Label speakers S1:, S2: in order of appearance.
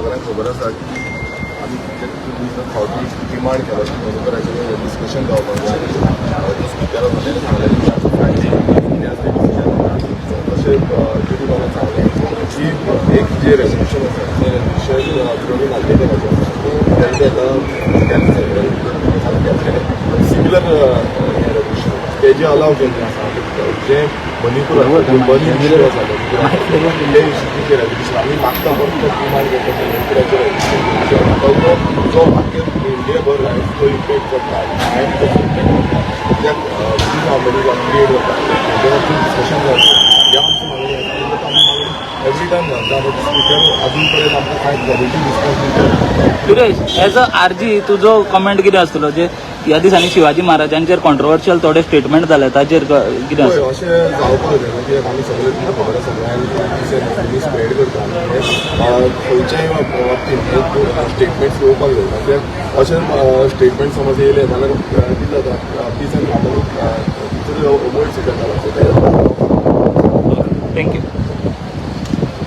S1: सगळ्यांक खबर आसा की आमी कितले फावटी डिमांड केलो की मनोकराचेर डिस्कशन जावपाक जाय स्पिकरान सांगलें तशें ड्युटी म्हाका सांगलें की एक जे रेजोल्युशन आसा तें रेजोल्युशन विरोधी घाललेलें तेंचे आतां सिमिलर रेजोल्युशन तेजे अलाव केल्लें आसा जे मणिपूर बनी ते इश्यूचे रेजोल्युशन आमी मागता फक्त डिमांड करता मणिपुराचें रेजोल्युशन जो आख्या इंडियाभर तो इम्पॅक्ट करता आनी तो इम्पॅक्ट कित्याक क्रिएट जाता जेन्ना तूं डिस्कशन जाता ह्या आमची मागणी आसा आमी मागणी एवरी टायम घालता बट स्पिकर अजून पर्यंत आमकां कांय quality response
S2: Viresh as a RG तुजो कमेंट कितें आसतलो जे ह्या दिसांनी शिवाजी महाराजांचेर कॉन्ट्रोवर्शियल थोडे स्टेटमेंट जाले ताचेर कितें
S1: हय अशें जावपाक जाय कित्याक आमी सगळे तुमकां खबर आसा गोंयांत स्प्रेड करता आनी खंयच्याय बाबतींत स्टेटमेंट्स येवपाक जाय कित्याक अशें स्टेटमेंट समज येयले जाल्यार कितें जाता